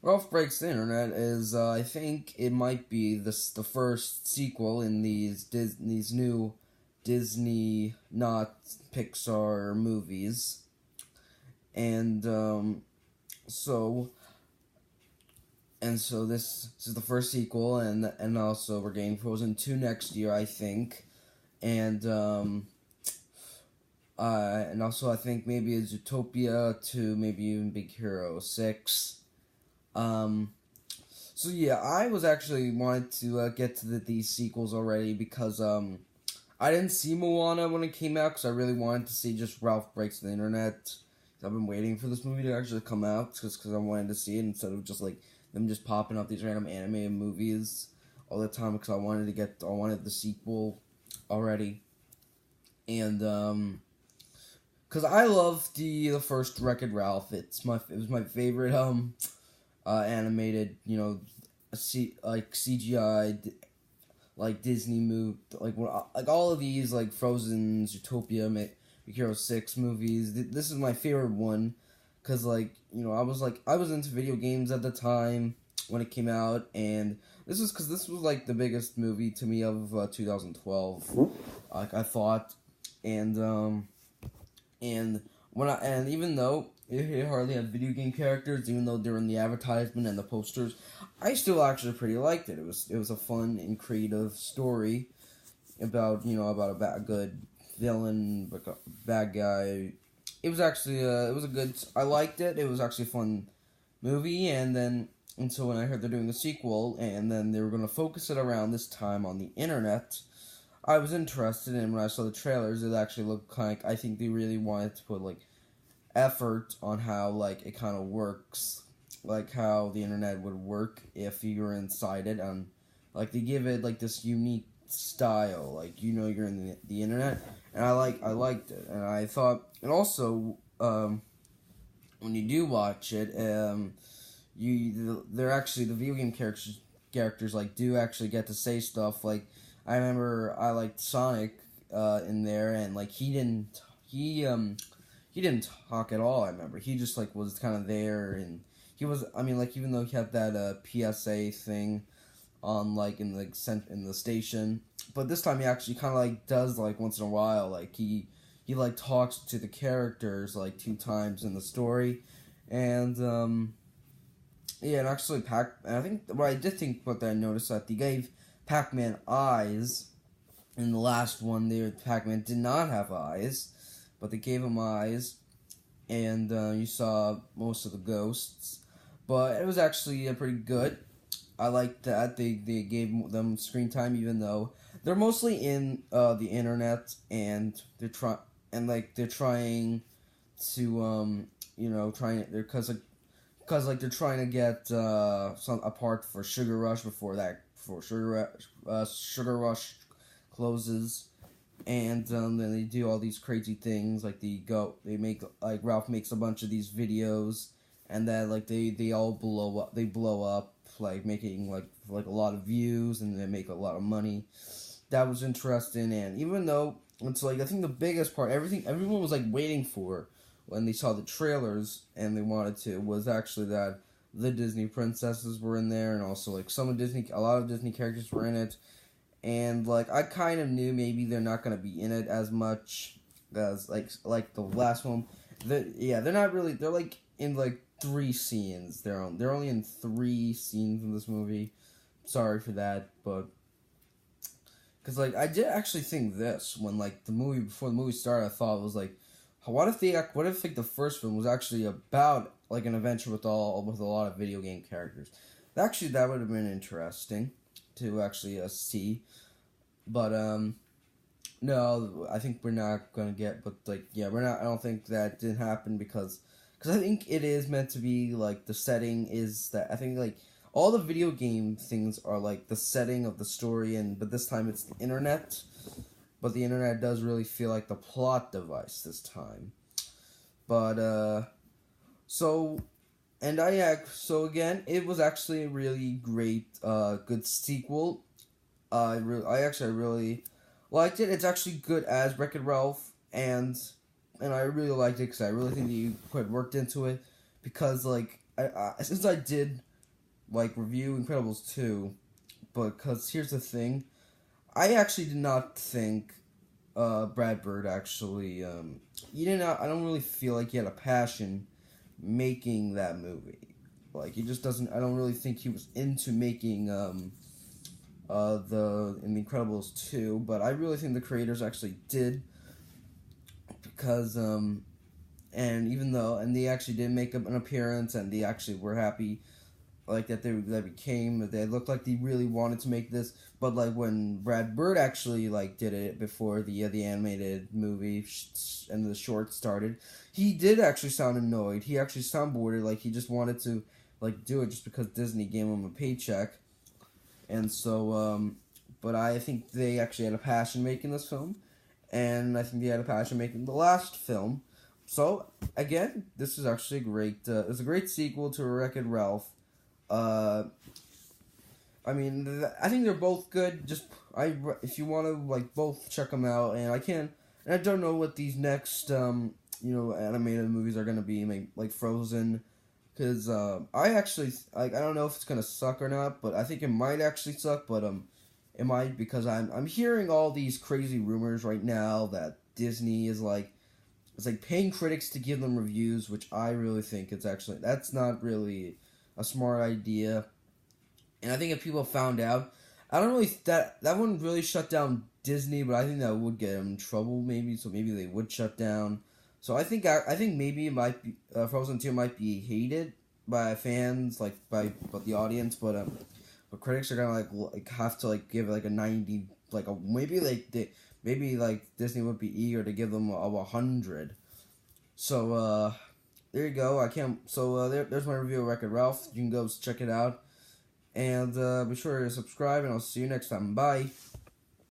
Ralph Breaks the Internet is, I think it might be the first sequel in these new Disney, not Pixar movies. And, so, so this is the first sequel, and also we're getting Frozen 2 next year, I think. And, and also I think maybe it's Zootopia 2, maybe even Big Hero 6. So yeah, I was actually wanted to get to these sequels already because I didn't see Moana when it came out because I really wanted to see just Ralph Breaks the Internet. I've been waiting for this movie to actually come out just because I wanted to see it instead of just like them just popping up these random animated movies all the time because I wanted the sequel already. And because I love the first Wreck-It Ralph. It was my favorite animated, CGI, like Disney movie, like all of these, like Frozen, Zootopia, Big Hero 6 movies. This is my favorite one, cause I was into video games at the time when it came out, and this was like the biggest movie to me of 2012. Like I thought, and even though it hardly had video game characters, even though they're in the advertisement and the posters, I still actually pretty liked it. It was a fun and creative story about a good villain, like a bad guy. It was actually it was a good. I liked it. It was actually a fun movie, and so when I heard they're doing a sequel, and then they were going to focus it around this time on the internet, I was interested. And when I saw the trailers, it actually looked like I think they really wanted to put like effort on how like it kind of works, like how the internet would work if you were inside it, and like they give it like this unique style, like you're in the internet, and I liked it, and I thought, and also when you do watch it, they're actually the video game characters like do actually get to say stuff. Like I remember I liked Sonic in there, and like he didn't talk at all. I remember he just like was kind of there, and he was. I mean, like even though he had that PSA thing on like in the station, but this time he actually kind of like does like once in a while. Like he like talks to the characters like 2 times in the story, and yeah, and actually and I think what I did think what I noticed that they gave Pac-Man eyes in the last one. Pac-Man did not have eyes, but they gave him eyes, and you saw most of the ghosts. But it was actually pretty good. I liked that they gave them screen time, even though they're mostly in the internet, and they're trying to they're trying to get a part for Sugar Rush before Sugar Rush closes. And then they do all these crazy things, like Ralph makes a bunch of these videos, and then like they all blow up, like making like a lot of views, and they make a lot of money. That was interesting, and even though it's like I think the biggest part, everyone was like waiting for when they saw the trailers and they wanted to, was actually that the Disney princesses were in there, and also like a lot of Disney characters were in it. And like I kind of knew maybe they're not gonna be in it as much as like the last one. They're not really. They're like in like 3 scenes. They're only in 3 scenes in this movie. Sorry for that, but because like I did actually think this when like before the movie started, I thought it was like, what if like the first film was actually about like an adventure with a lot of video game characters? Actually, that would have been interesting to actually see, but no, I think we're not gonna get. But like, yeah, we're not. I don't think that did happen because I think it is meant to be like the setting is that I think like all the video game things are like the setting of the story, but this time it's the internet. But the internet does really feel like the plot device this time. But so. So again, it was actually a really great, good sequel. I really liked it. It's actually good as Wreck-It Ralph, and I really liked it because I really think that you put worked into it. Because like, since I did like review Incredibles 2, but because here's the thing, I actually did not think Brad Bird actually he didn't. I don't really feel like he had a passion making that movie. Like he just doesn't. I don't really think he was into making the Incredibles 2, but I really think the creators actually did because and even though they actually did make an appearance and they actually were happy like that they looked like they really wanted to make this, but like when Brad Bird actually like did it before the animated movie and the short started, he did actually sound annoyed. He actually soundboarded like he just wanted to like do it just because Disney gave him a paycheck. And so but I think they actually had a passion making this film, and I think they had a passion making the last film. So again, this is actually a great it's a great sequel to Wreck-It Ralph. I mean, I think they're both good. If you want to like both check them out, and I don't know what these next animated movies are gonna be, like Frozen, because I actually like I don't know if it's gonna suck or not, but I think it might actually suck, but it might because I'm hearing all these crazy rumors right now that Disney is like it's like paying critics to give them reviews, which I really think that's not really a smart idea. And I think if people found out, I don't really that wouldn't really shut down Disney, but I think that would get them in trouble maybe. So maybe they would shut down. So I think maybe it might be Frozen 2 might be hated by fans but the audience, but critics are gonna like have to like give it like a 90, like a maybe like Disney would be eager to give them a 100. So there you go. I can't. So there's my review of Wreck-It Ralph. You can go check it out, and be sure to subscribe. And I'll see you next time. Bye.